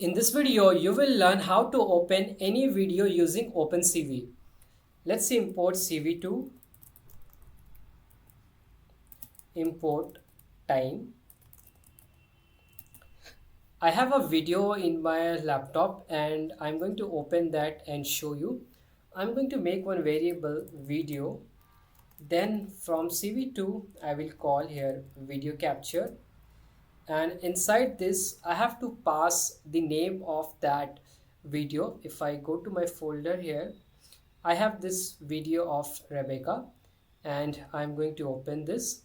In this video, you will learn how to open any video using OpenCV. Let's import CV2, import time. I have a video in my laptop and I'm going to open that and show you. I'm going to make one variable video. Then from CV2, I will call here video capture. And inside this, I have to pass the name of that video. If I go to my folder here, I have this video of Rebecca and I'm going to open this.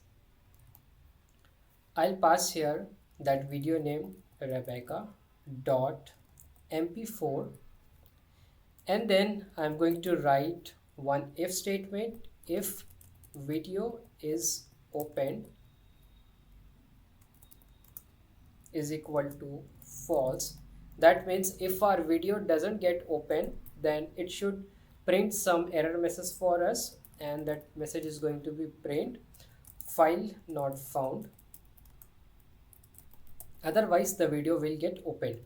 I'll pass here that video name Rebecca dot mp4, and then I'm going to write one if statement. If video is opened is equal to false. That means if our video doesn't get open, then it should print some error message for us, and that message is going to be print file not found. Otherwise the video will get opened.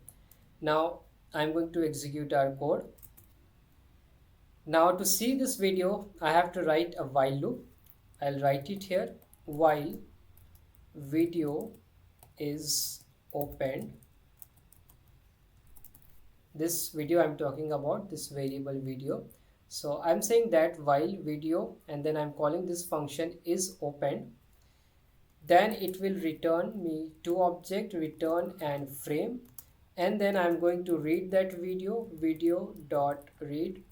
Now I'm going to execute our code. Now to see this video, I have to write a while loop. I'll write it here. While video is opened, this video I'm talking about, this variable video. So I'm saying that while video, and then I'm calling this function is opened, then it will return me two object, return and frame, and then I'm going to read that video dot read.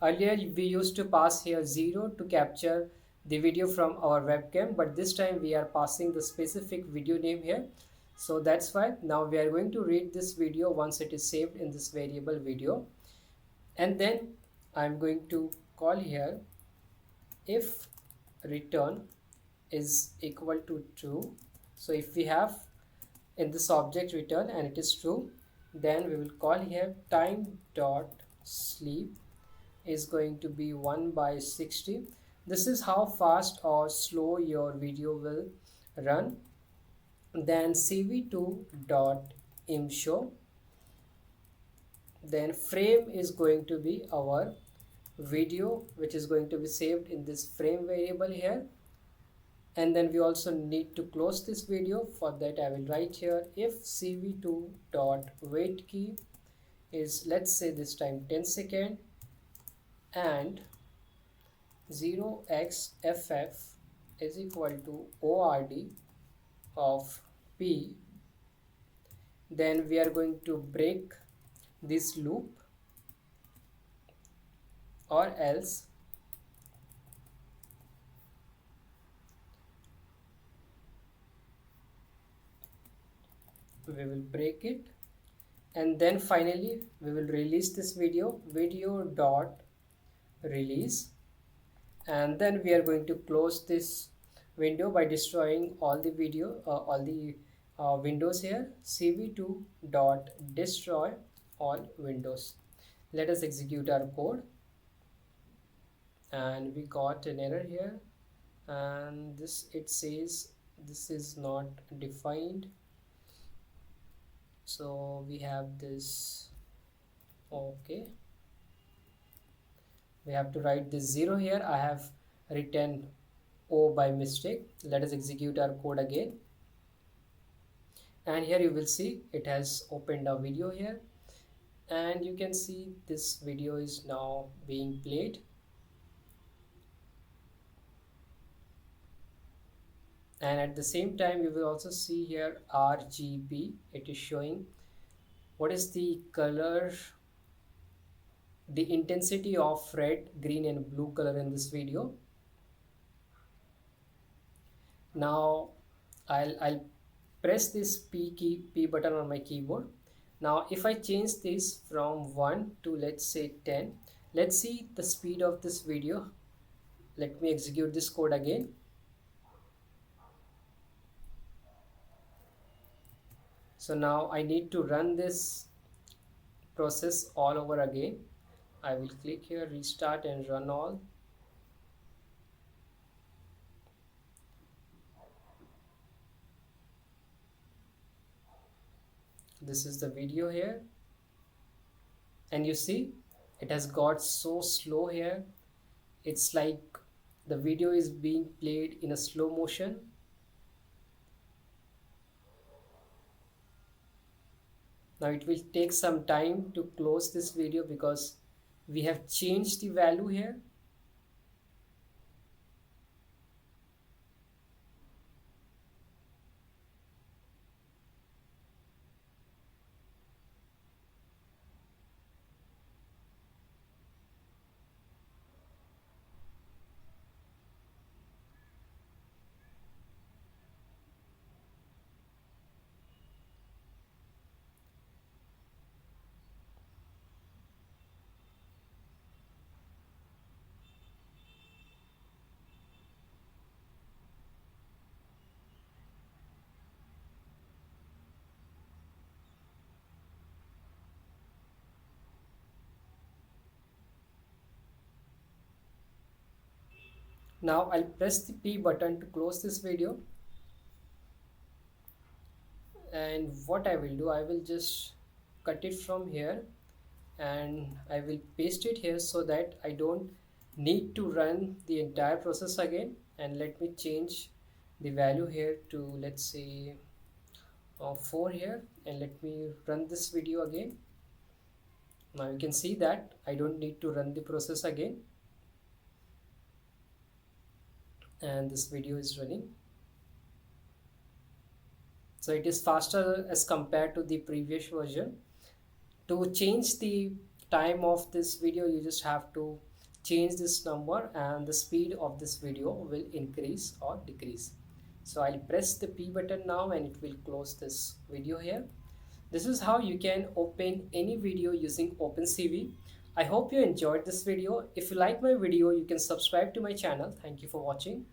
Earlier we used to pass here 0 to capture the video from our webcam, but this time we are passing the specific video name here. So that's why now we are going to read this video once it is saved in this variable video. And then I'm going to call here if return is equal to true. So if we have in this object return and it is true, then we will call here time dot sleep is going to be 1/60. This is how fast or slow your video will run. Then cv2 dot imshow, then frame is going to be our video, which is going to be saved in this frame variable here. And then we also need to close this video. For that I will write here if cv2 dot wait key is, let's say this time 10 second, and 0xff is equal to ord of p, then we are going to break this loop, or else we will break it, and then finally we will release this video dot release, and then we are going to close this window by destroying all the windows here. cv2 dot destroy all windows. Let us execute our code, and we got an error here, and this it says this is not defined. So we have this, okay, we have to write this 0 here. I have written O by mistake. Let us execute our code again, and here you will see it has opened a video here, and you can see this video is now being played. And at the same time you will also see here RGB. It is showing what is the color, the intensity of red, green and blue color in this video. Now I'll press this P button on my keyboard. Now if I change this from 1 to, let's say, 10, let's see the speed of this video. Let me execute this code again. So now I need to run this process all over again. I will click here, restart and run all. This is the video here, and you see it has got so slow here. It's like the video is being played in a slow motion. Now it will take some time to close this video because we have changed the value here. Now I'll press the P button to close this video, and what I will do, I will just cut it from here and I will paste it here so that I don't need to run the entire process again. And let me change the value here to, let's say, 4 here, and let me run this video again. Now you can see that I don't need to run the process again, and this video is running. So it is faster as compared to the previous version. To change the time of this video, you just have to change this number and the speed of this video will increase or decrease. So I'll press the P button now and it will close this video here. This is how you can open any video using OpenCV. I hope you enjoyed this video. If you like my video, you can subscribe to my channel. Thank you for watching.